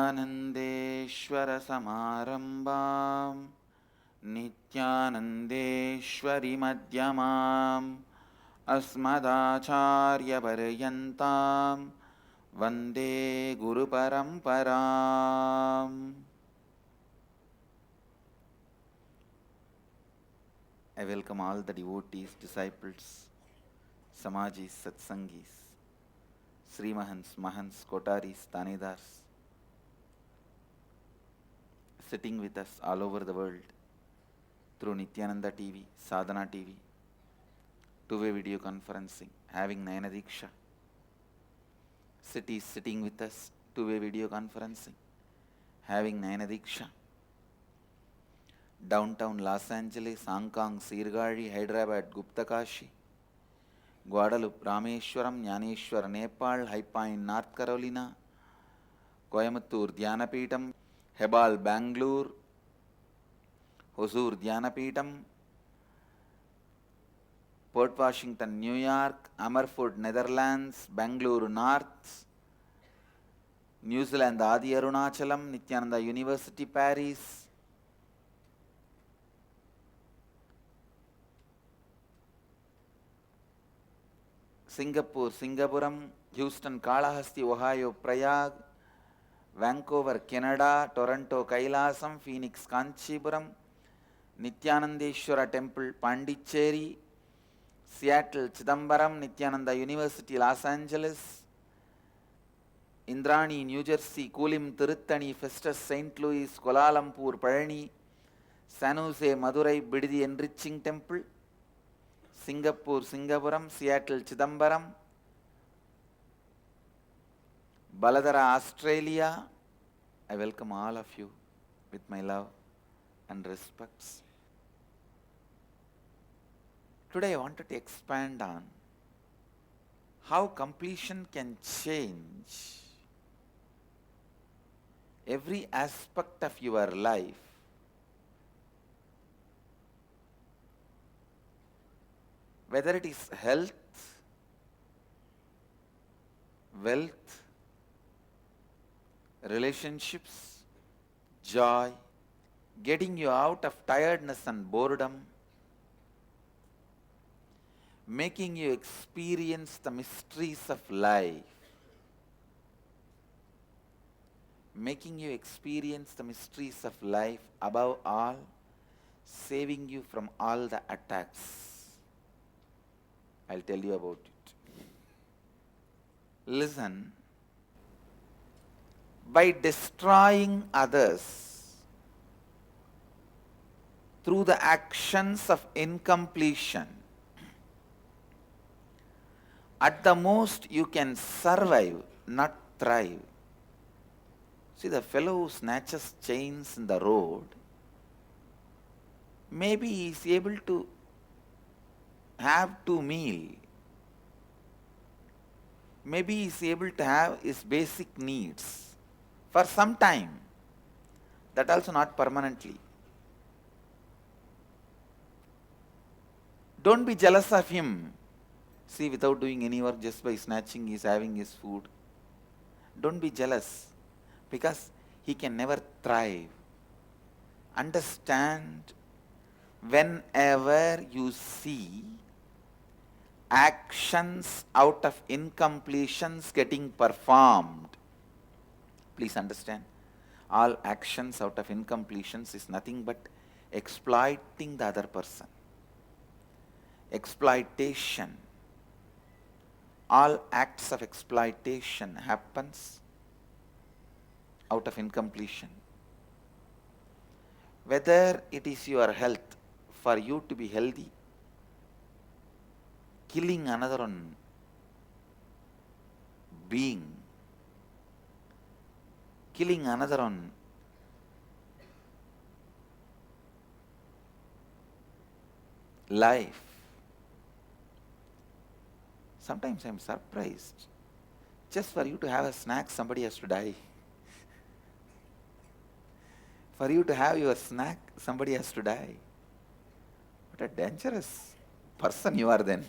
ब्रह्मानन्देश्वर समारम्भाम् नित्यानन्देश्वरि मध्यमाम् अस्मदाचार्यपर्यन्ताम् वन्दे गुरुपरम्पराम्. I welcome all the devotees, disciples, Samajis, Satsangis, Srimahans, Mahans, Kotaris, Tanedars, sitting with us all over the world through Nithyananda TV, Sadhana TV, two-way video conferencing, having Nayana Diksha. Cities sitting with us, two-way video conferencing, having Nayana Diksha. Downtown Los Angeles, Hong Kong, Sirgari, Hyderabad, Guptakashi, Guadalupe, Rameshwaram, Jnaneshwar, Nepal, High Point, North Carolina, Coimbatore, Dhyanapeetam, Hebal, Bangalore, Hosur, Dhyanapeetam, Port Washington, New York, Amerford, Netherlands, Bangalore North, New Zealand, Adi Arunachalam, Nithyananda University, Paris, Singapore, Singapuram, Houston, Kalahasti, Ohio, Prague, Vancouver, Canada, Toronto, Kailasam, Phoenix, Kanchipuram, Nithyanandeshwara Temple, Pondicherry, Seattle, Chidambaram, Nithyananda University, Los Angeles, Indrani, New Jersey, Kulim, Tiruttani, Festus, St. Louis, Kuala Lumpur, Palani, San Jose, Madurai, Bididi Enriching Temple, Singapore, Singapuram, Seattle, Chidambaram, Baladara, Australia. I welcome all of you with my love and respects. Today I wanted to expand on how completion can change every aspect of your life, whether it is health, wealth, relationships, joy, getting you out of tiredness and boredom, making you experience the mysteries of life, making you experience the mysteries of life, above all, saving you from all the attacks. I'll tell you about it. Listen. By destroying others through the actions of incompletion, at the most you can survive, not thrive. See, the fellow who snatches chains in the road, maybe he is able to have 2 meals. Maybe he is able to have his basic needs for some time. That also not permanently. Don't be jealous of him. See, without doing any work, just by snatching, he is having his food. Don't be jealous, because he can never thrive. Understand, whenever you see actions out of incompletions getting performed, please understand, all actions out of incompletions is nothing but exploiting the other person. Exploitation. All acts of exploitation happens out of incompletion. Whether it is your health, for you to be healthy, killing another one being, killing another one life. Sometimes I am surprised. Just for you to have a snack, somebody has to die. For you to have your snack, somebody has to die. What a dangerous person you are then.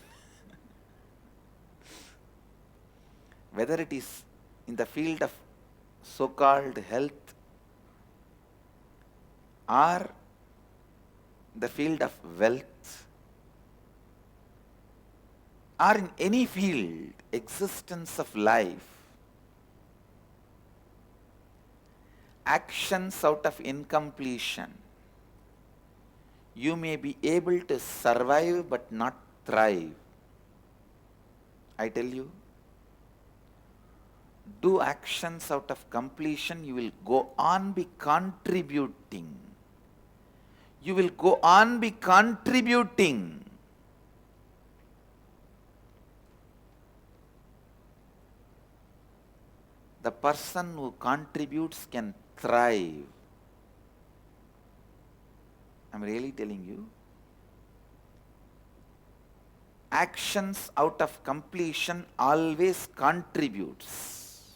Whether it is in the field of so-called health or the field of wealth or in any field, existence of life, actions out of incompletion, you may be able to survive but not thrive. I tell you, do actions out of completion, you will go on be contributing. You will go on be contributing. The person who contributes can thrive. I'm really telling you. Actions out of completion always contributes.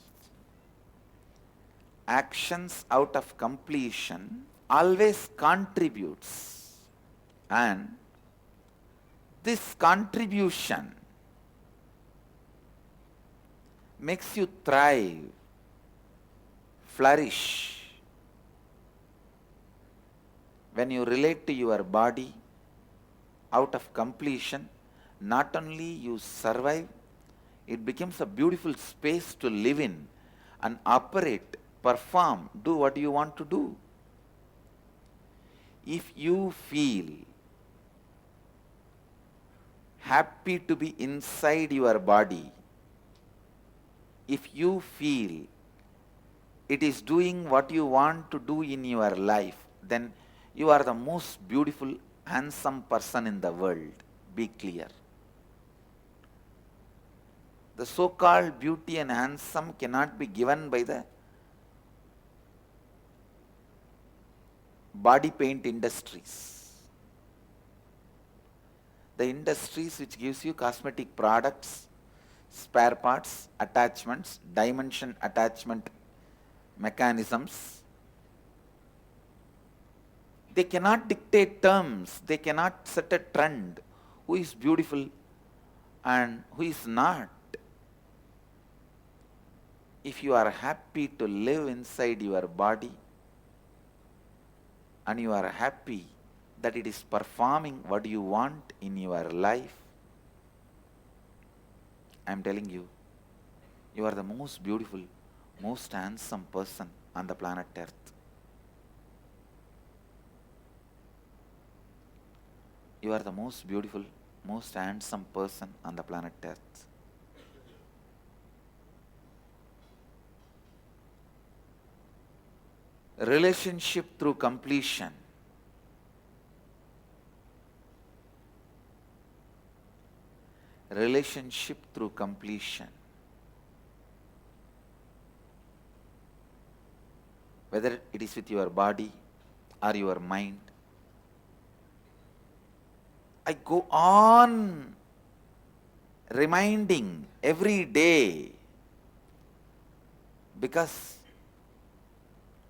Actions out of completion always contributes, and this contribution makes you thrive, flourish. When you relate to your body out of completion, not only you survive, it becomes a beautiful space to live in and operate, perform, do what you want to do. If you feel happy to be inside your body, if you feel it is doing what you want to do in your life, then you are the most beautiful, handsome person in the world. Be clear. The so-called beauty and handsome cannot be given by the body paint industries. The industries which gives you cosmetic products, spare parts, attachments, dimension attachment mechanisms, they cannot dictate terms, they cannot set a trend, who is beautiful and who is not. If you are happy to live inside your body and you are happy that it is performing what you want in your life, I am telling you, you are the most beautiful, most handsome person on the planet Earth. You are the most beautiful, most handsome person on the planet Earth. Relationship through completion. Relationship through completion. Whether it is with your body or your mind, I go on reminding every day because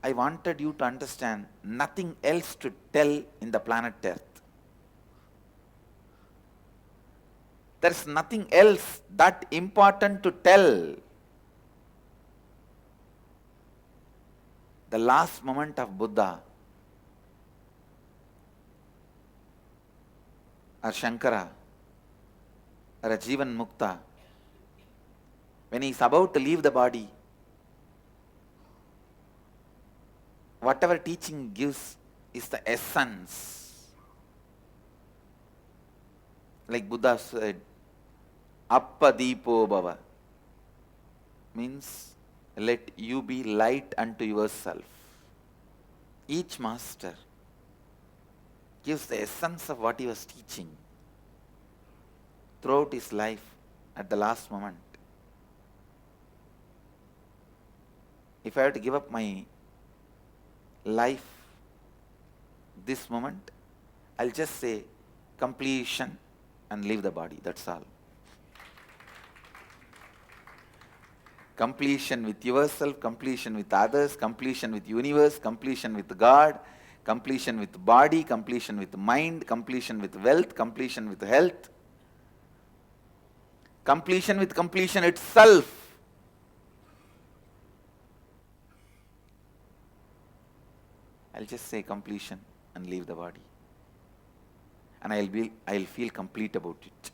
I wanted you to understand nothing else to tell in the planet Earth. There is nothing else that important to tell. The last moment of Buddha or Shankara or a Jivan Mukta, when he is about to leave the body, whatever teaching gives is the essence. Like Buddha said, Appadipo Bhava, means let you be light unto yourself. Each master gives the essence of what he was teaching throughout his life at the last moment. If I had to give up my life this moment, I'll just say completion and leave the body. That's all. Completion with yourself, completion with others, completion with universe, completion with God, completion with body, completion with mind, completion with wealth, completion with health, completion with completion itself. I'll just say completion and leave the body. And I'll feel complete about it.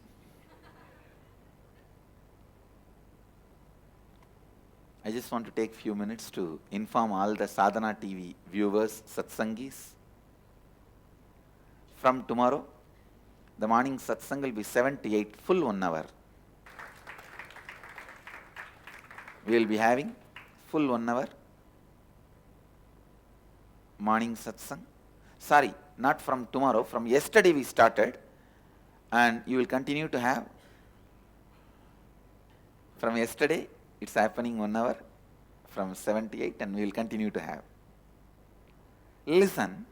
I just want to take few minutes to inform all the Sadhana TV viewers, satsangis. From tomorrow, the morning satsang will be 7 to 8, full 1 hour. We will be having full 1 hour morning satsang. Sorry, not from tomorrow, from yesterday we started, and you will continue to have. From yesterday, it's happening 1 hour from 7 to 8, and we will continue to have. Listen.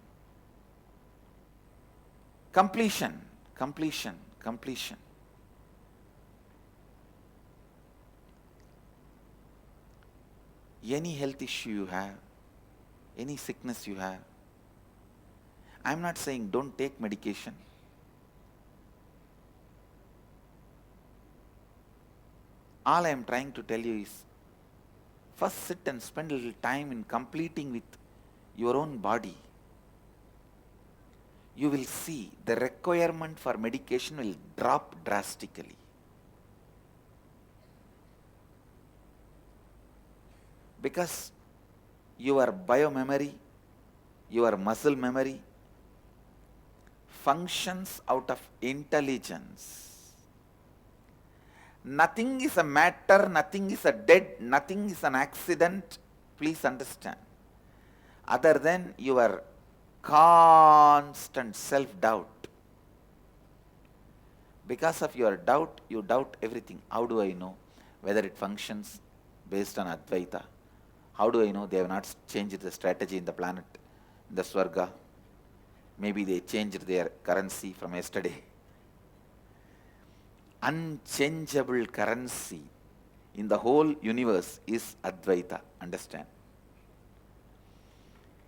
Completion, completion, completion. Any health issue you have, any sickness you have, I'm not saying don't take medication. All I am trying to tell you is, first sit and spend a little time in completing with your own body. You will see the requirement for medication will drop drastically. Because your biomemory, your muscle memory functions out of intelligence. Nothing is a matter, nothing is a dead, nothing is an accident, please understand, other than your constant self-doubt. Because of your doubt, you doubt everything. How do I know whether it functions based on advaitha? How do I know they have not changed the strategy in the planet, in the Swarga? Maybe they changed their currency from yesterday. Unchangeable currency in the whole universe is advaitha, understand?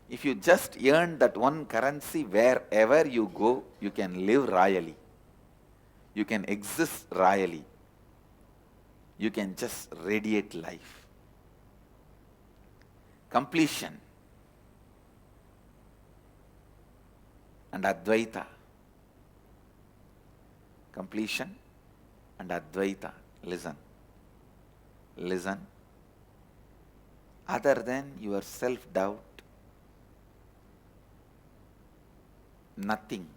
If you just earn that one currency, wherever you go, you can live royally. You can exist royally. You can just radiate life. Completion and advaitha. Completion and advaitha. Listen. Listen. Other than your self-doubt, nothing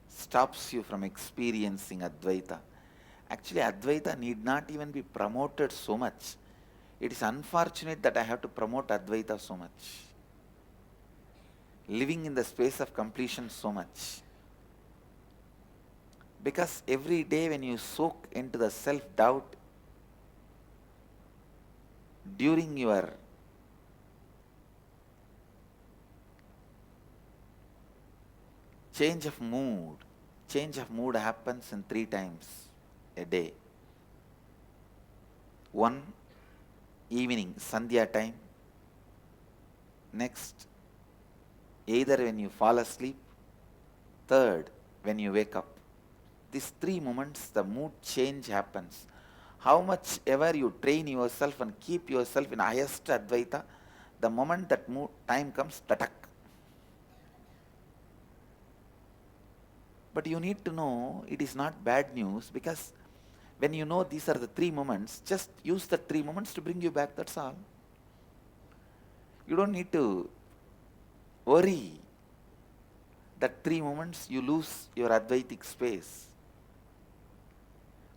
stops you from experiencing advaitha. Actually, advaitha need not even be promoted so much. It is unfortunate that I have to promote advaitha so much. Living in the space of completion so much. Because every day when you soak into the self-doubt, during your change of mood happens in 3 times a day. One, evening, Sandhya time. Next, either when you fall asleep. Third, when you wake up. These 3 moments, the mood change happens. How much ever you train yourself and keep yourself in highest advaitha, the moment that time comes, tatak. But you need to know it is not bad news, because when you know these are the 3 moments, just use the 3 moments to bring you back, that's all. You don't need to worry that 3 moments you lose your advaitic space.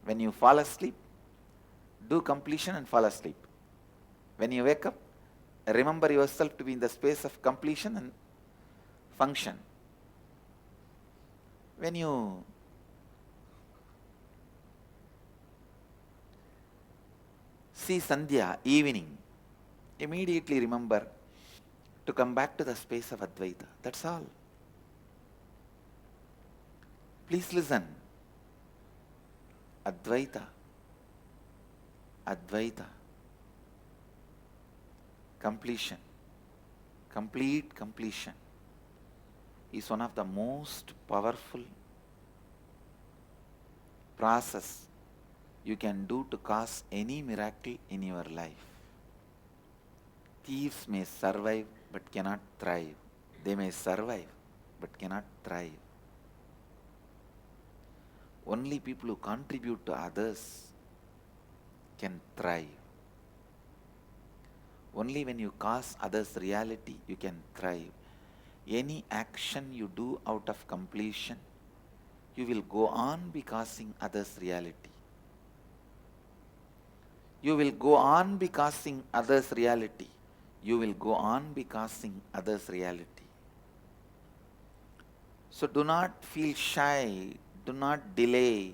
When you fall asleep, do completion and fall asleep. When you wake up, remember yourself to be in the space of completion and function. When you see Sandhya, evening, immediately remember to come back to the space of advaitha. That's all. Please listen. Advaitha, advaitha, completion, complete completion is one of the most powerful process you can do to cause any miracle in your life. Thieves may survive but cannot thrive. They may survive but cannot thrive. Only people who contribute to others can thrive. Only when you cause others reality, you can thrive. Any action you do out of completion, you will go on be causing others reality. You will go on be causing others reality. You will go on be causing others reality. So do not feel shy, do not delay,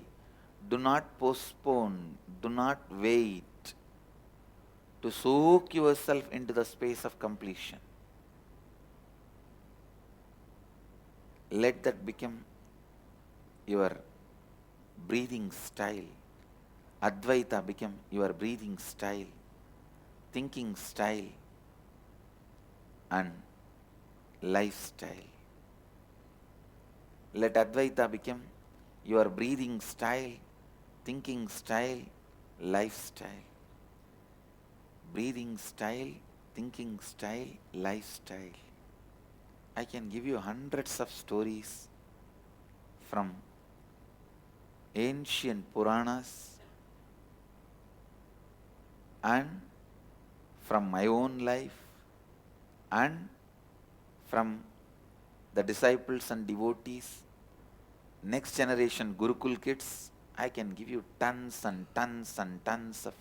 do not postpone, do not wait to soak yourself into the space of completion. Let that become your breathing style. Advaitha become your breathing style, thinking style, and lifestyle. Let Advaitha become your breathing style, thinking style, lifestyle. Breathing style, thinking style, lifestyle. I can give you hundreds of stories from ancient Puranas and from my own life and from the disciples and devotees, next generation Gurukul kids. I can give you tons and tons and tons of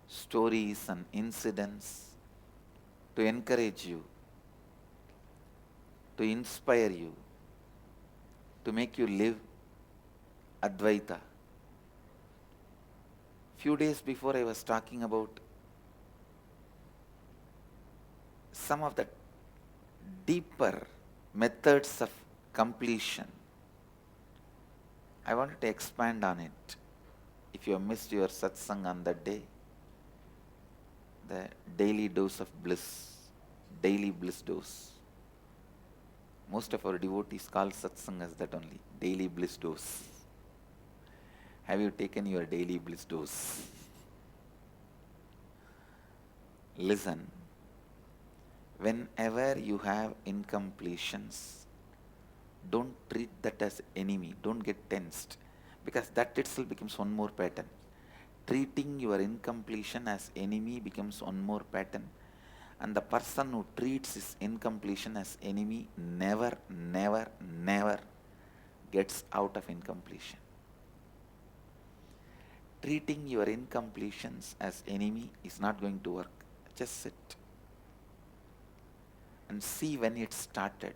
stories and incidents to encourage you, to inspire you, to make you live Advaita. Few days before I was talking about some of the deeper methods of completion. I wanted to expand on it. If you have missed your satsang on that day, the daily dose of bliss, daily bliss dose. Most of our devotees call satsang as that only, daily bliss dose. Have you taken your daily bliss dose? Listen, whenever you have incompletions, don't treat that as enemy, don't get tensed, because that itself becomes one more pattern. Treating your incompletion as enemy becomes one more pattern, and the person who treats his incompletion as enemy never, never, never gets out of incompletion. Treating your incompletions as enemy is not going to work. Just sit and see when it started.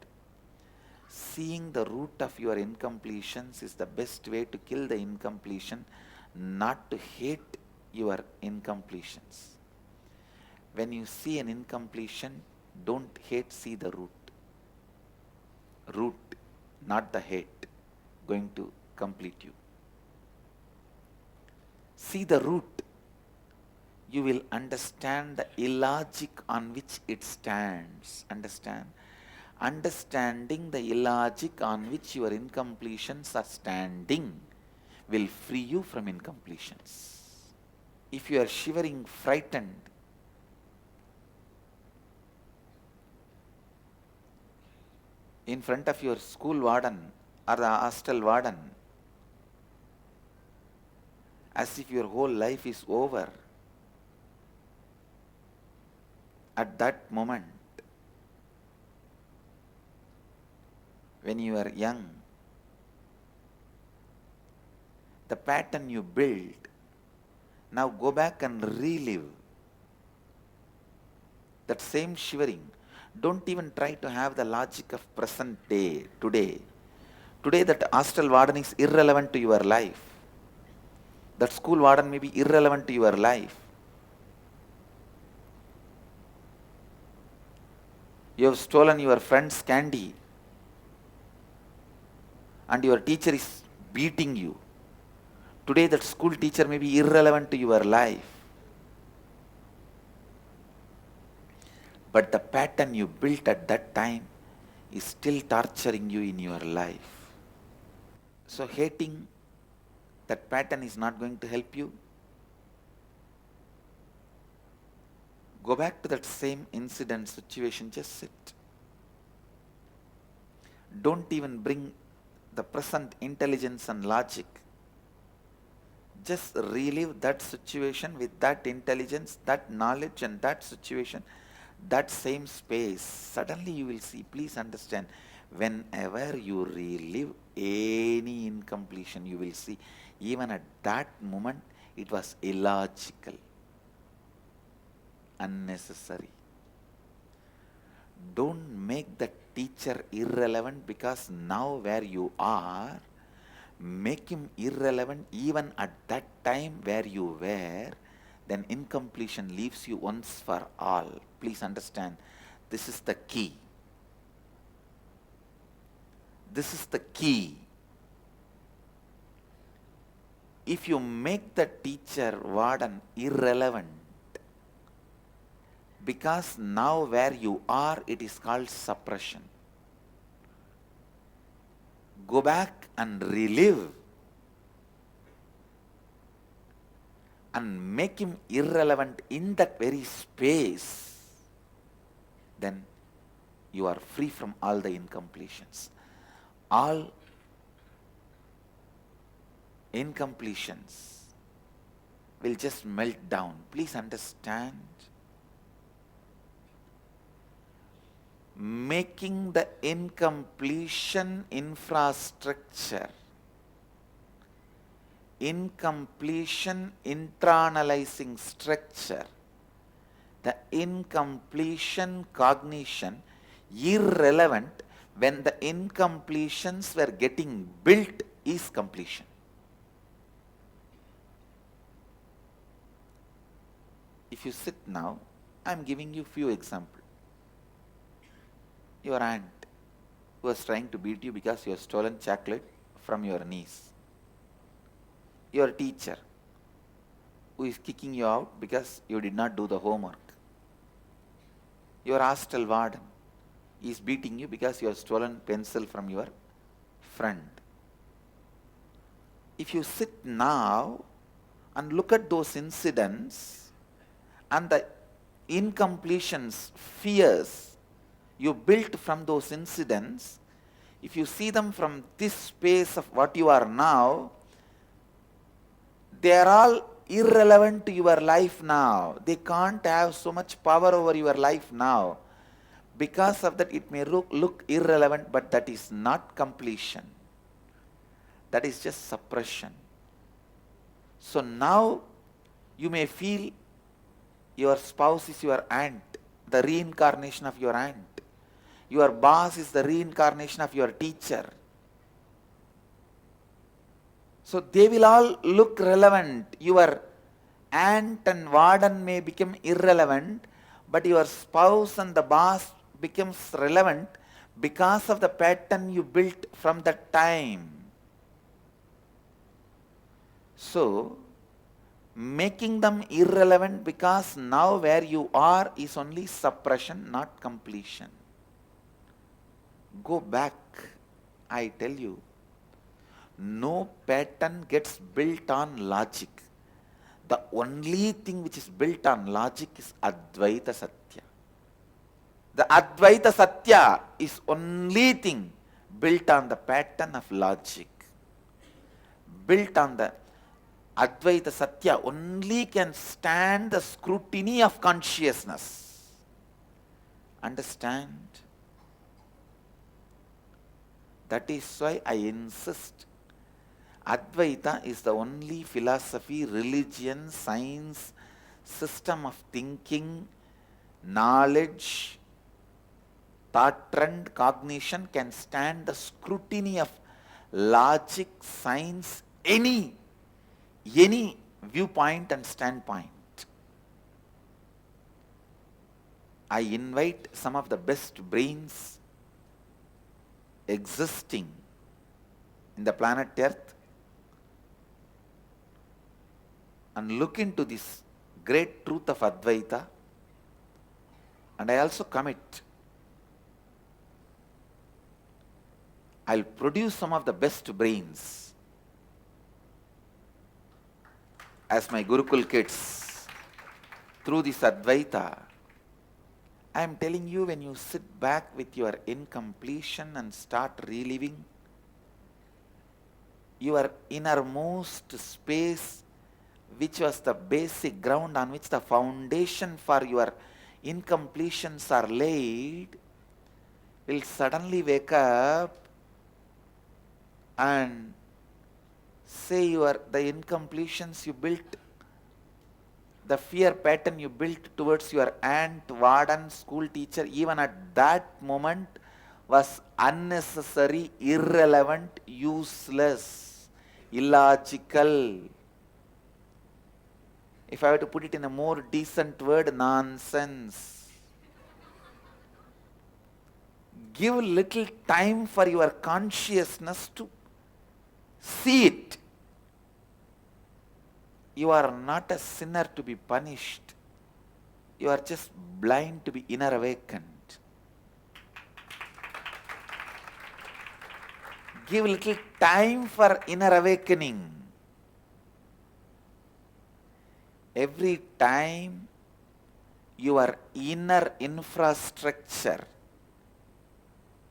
Seeing the root of your incompletions is the best way to kill the incompletion, not to hate your incompletions. When you see an incompletion, don't hate, see the root. Root, not the hate, going to complete you. See the root. You will understand the illogic on which it stands. Understand? Understanding the illogic on which your incompletions are standing will free you from incompletions. If you are shivering, frightened, in front of your school warden or the hostel warden, as if your whole life is over, at that moment, when you are young, the pattern you build, now go back and relive that same shivering. Don't even try to have the logic of present day, today. Today that hostel warden is irrelevant to your life. That school warden may be irrelevant to your life. You have stolen your friend's candy and your teacher is beating you. Today that school teacher may be irrelevant to your life. But the pattern you built at that time is still torturing you in your life. So hating that pattern is not going to help you. Go back to that same incident situation, just sit. Don't even bring the present intelligence and logic. Just relive that situation with that intelligence, that knowledge and that situation, that same space. Suddenly you will see, please understand, whenever you relive any incompletion, you will see, even at that moment, it was illogical, unnecessary. Don't make the teacher irrelevant, because now where you are, make him irrelevant even at that time where you were, then incompletion leaves you once for all. Please understand, this is the key. This is the key. If you make the teacher, warden, irrelevant, because now where you are, it is called suppression. Go back and relive and make him irrelevant in that very space, then you are free from all the incompletions. All incompletions will just melt down. Please understand. Making the incompletion infrastructure, incompletion internalizing structure, the incompletion cognition irrelevant when the incompletions were getting built is completion. If you sit now, I am giving you few examples. Your aunt was trying to beat you because you have stolen chocolate from your niece. Your teacher who is kicking you out because you did not do the homework. Your hostel warden is beating you because you have stolen pencil from your friend. If you sit now and look at those incidents and the incompletions, fears you built from those incidents, if you see them from this space of what you are now, they are all irrelevant to your life now. They can't have so much power over your life now. Because of that, it may look irrelevant, but that is not completion. That is just suppression. So now you may feel your spouse is your aunt, the reincarnation of your aunt. Your boss is the reincarnation of your teacher. So they will all look relevant. Your aunt and warden may become irrelevant, but your spouse and the boss becomes relevant because of the pattern you built from that time. So, making them irrelevant because now where you are is only suppression, not completion. Go back, I tell you. No pattern gets built on logic. The only thing which is built on logic is advaitha satya. The advaitha satya is only thing built on the pattern of logic. Built on the advaitha satya only can stand the scrutiny of consciousness. Understand? That is why I insist. Advaita is the only philosophy, religion, science, system of thinking, knowledge, thought trend, cognition can stand the scrutiny of logic, science, any viewpoint and standpoint. I invite some of the best brains existing in the planet Earth and look into this great truth of Advaita, and I also commit, I'll produce some of the best brains as my Gurukul kids through this Advaita I am telling you, when you sit back with your incompletion and start reliving your innermost space, which was the basic ground on which the foundation for your incompletions are laid, will suddenly wake up and say the incompletions you built, the fear pattern you built towards your aunt, warden, school teacher, even at that moment was unnecessary, irrelevant, useless, illogical. If I were to put it in a more decent word, nonsense. Give little time for your consciousness to see it. You are not a sinner to be punished. You are just blind to be inner awakened. Give little time for inner awakening. Every time your inner infrastructure,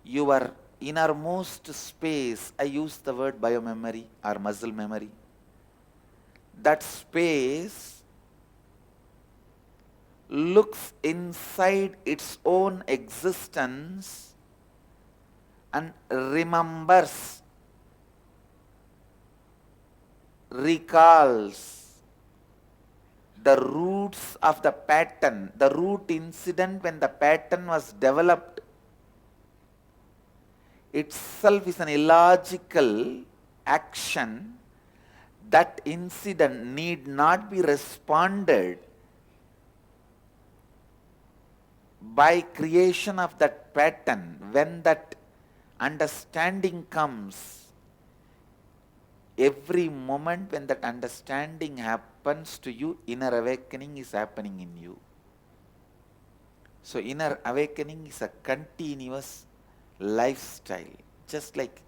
your innermost space, I use the word biomemory or muscle memory, that space looks inside its own existence and remembers, recalls the roots of the pattern, the root incident when the pattern was developed itself is an illogical action. That incident need not be responded by creation of that pattern. When that understanding comes, every moment when that understanding happens to you, inner awakening is happening in you. So inner awakening is a continuous lifestyle. Just like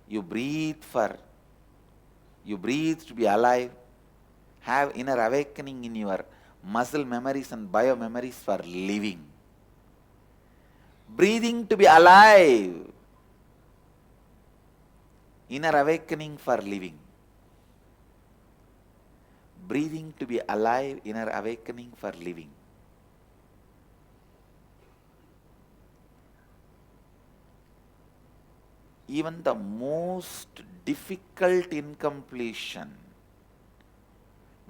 you breathe to be alive, have inner awakening in your muscle memories and bio memories for living. Breathing to be alive, inner awakening for living. Breathing to be alive, inner awakening for living. Even the most difficult incompletion,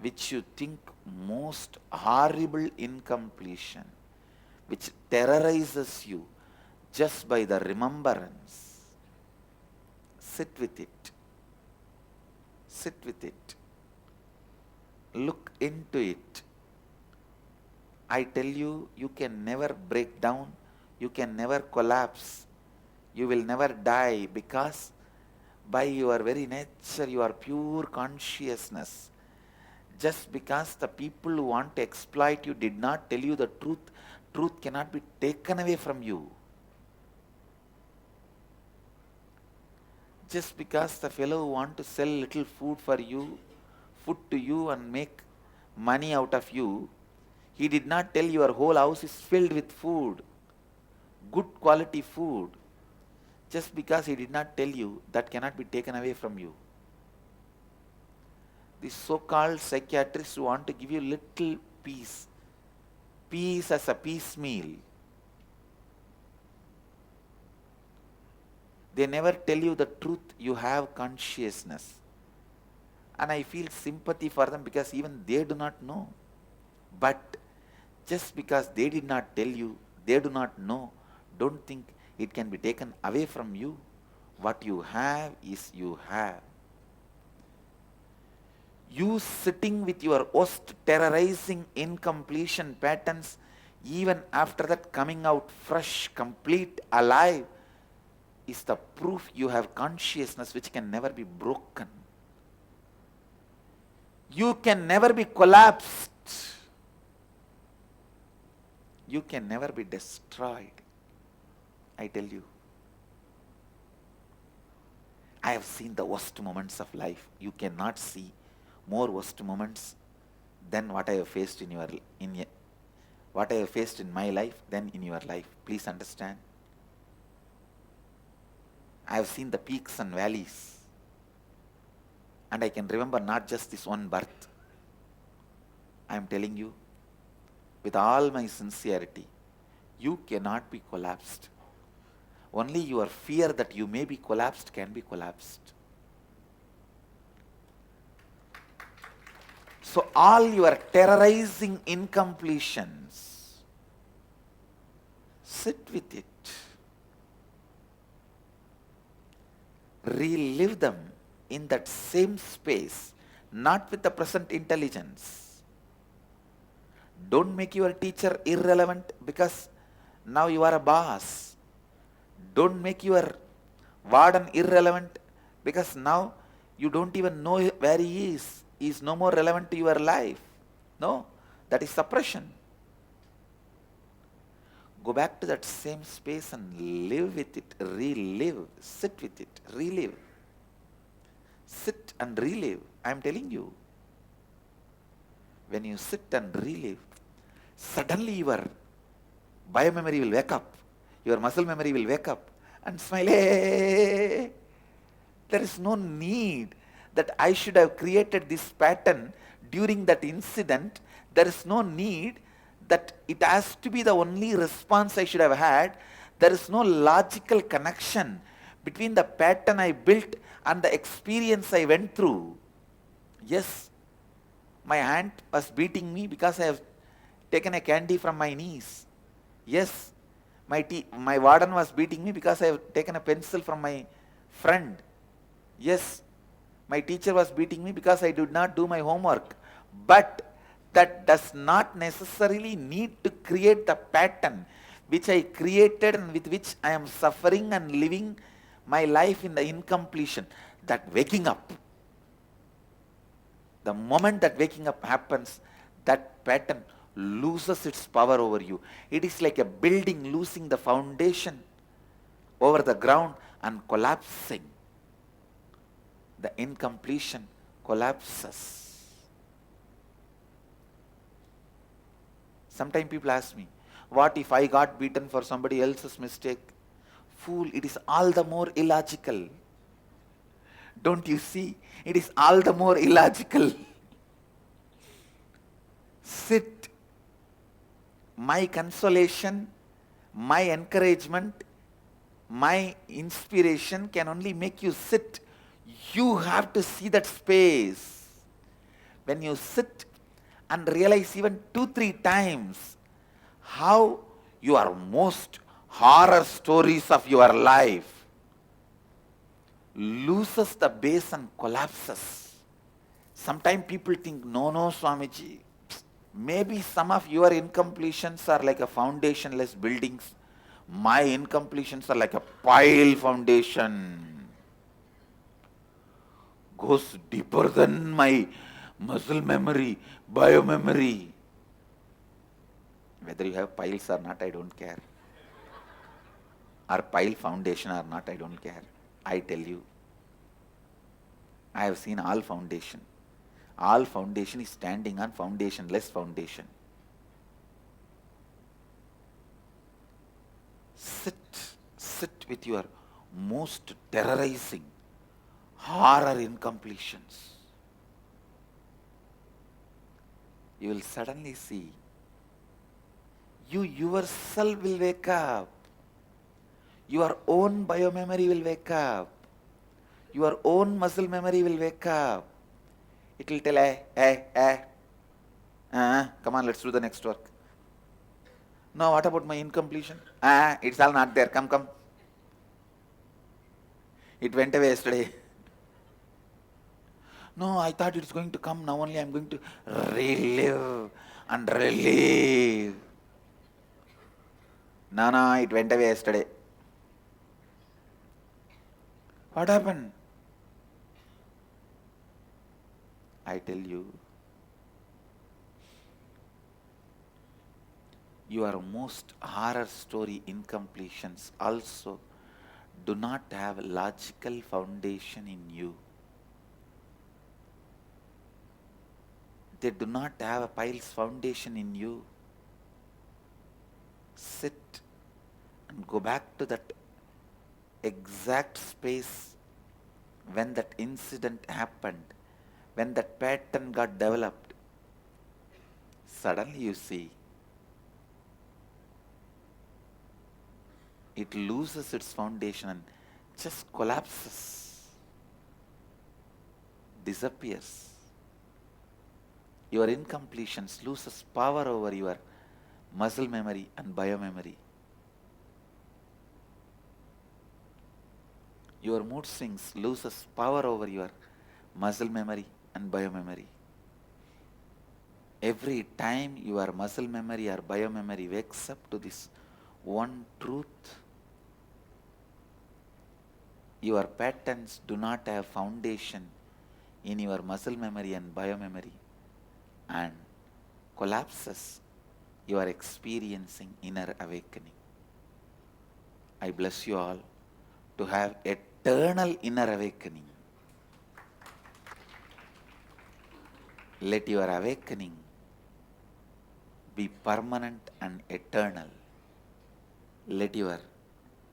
which you think most horrible incompletion, which terrorizes you just by the remembrance, sit with it. Sit with it. Look into it. I tell you, you can never break down, you can never collapse, you will never die, because by your very nature you are pure consciousness. Just because the people who want to exploit you did not tell you the truth, truth cannot be taken away from you. Just because the fellow who want to sell little food to you and make money out of you, he did not tell your whole house is filled with food, good quality food. Just because he did not tell you, that cannot be taken away from you. These so-called psychiatrists who want to give you little peace as a piecemeal. They never tell you the truth. You have consciousness. And I feel sympathy for them, because even they do not know. But just because they did not tell you, they do not know, don't think it can be taken away from you. What you have is you have. You sitting with your most terrorizing incompletion patterns, even after that coming out fresh, complete, alive, is the proof you have consciousness which can never be broken. You can never be collapsed. You can never be destroyed. I tell you. I have seen the worst moments of life. You cannot see more worst moments than what I have faced in what I have faced in my life than in your life. Please understand. I have seen the peaks and valleys. And I can remember not just this one birth. I am telling you, with all my sincerity, you cannot be collapsed. Only your fear that you may be collapsed can be collapsed. So all your terrorizing incompletions, sit with it. Relive them in that same space, not with the present intelligence. Don't make your teacher irrelevant because now you are a boss. Don't make your warden irrelevant because now you don't even know where he is. He is no more relevant to your life. No, that is suppression. Go back to that same space and live with it, relive, sit with it, relive. Sit and relive. I am telling you. When you sit and relive, suddenly your biomemory will wake up, your muscle memory will wake up and smile. Hey, there is no need that I should have created this pattern during that incident. There is no need that it has to be the only response I should have had. There is no logical connection between the pattern I built and the experience I went through. Yes, my aunt was beating me because I have taken a candy from my niece. Yes, my warden was beating me because I have taken a pencil from my friend. Yes, my teacher was beating me because I did not do my homework. But that does not necessarily need to create the pattern which I created and with which I am suffering and living my life in the incompletion. That waking up, the moment that waking up happens, that pattern loses its power over you. It is like a building losing the foundation over the ground and collapsing. The incompletion collapses. Sometimes people ask me, what if I got beaten for somebody else's mistake? Fool, it is all the more illogical. Don't you see? It is all the more illogical. Sit. My consolation, my encouragement, my inspiration can only make you sit. You have to see that space. When you sit and realize even 2-3 times how your most horror stories of your life loses the base and collapses. Sometimes people think, no, Swamiji, maybe some of your incompletions are like a foundationless buildings. My incompletions are like a pile foundation. Goes deeper than my muscle memory, biomemory. Whether you have piles or not, I don't care. Or pile foundation or not, I don't care. I tell you, I have seen all foundation. All foundation is standing on foundationless foundation. Sit with your most terrorizing horror incompletions. You will suddenly see you yourself will wake up. Your own biomemory will wake up. Your own muscle memory will wake up. It will tell, come on, let's do the next work. No, what about my incompletion? It's all not there. Come. It went away yesterday. No, I thought it's going to come. Now only I'm going to relive and relive. No, it went away yesterday. What happened? I tell you, your most horror story incompletions also do not have a logical foundation in you. They do not have a piles foundation in you. sit and go back to that exact space when that incident happened, when that pattern got developed, suddenly you see it loses its foundation and just collapses, disappears. Your incompletions loses power over your muscle memory and biomemory. Your mood swings loses power over your muscle memory and biomemory. Every time your muscle memory or biomemory wakes up to this one truth, your patterns do not have foundation in your muscle memory and biomemory, and collapses, you are experiencing inner awakening. I bless you all to have eternal inner awakening. Let your awakening be permanent and eternal. Let your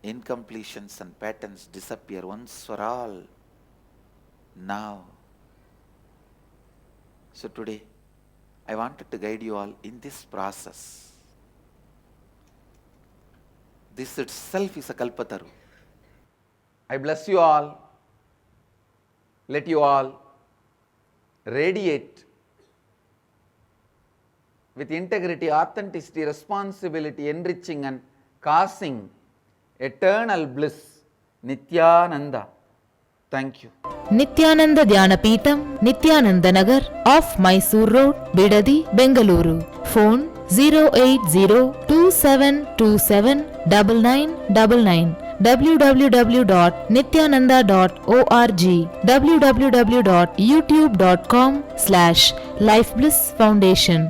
incompletions and patterns disappear once for all now. So today, I wanted to guide you all in this process. This itself is a Kalpataru. I bless you all. Let you all radiate with integrity, authenticity, responsibility, enriching and causing eternal bliss. Nithyananda. Thank you. Nithyananda Dhyanapitham, Nithyananda Nagar, off Mysore Road, Bidadi, Bengaluru. Phone 08027279999. www.nithyananda.org. www.youtube.com/Life Bliss Foundation.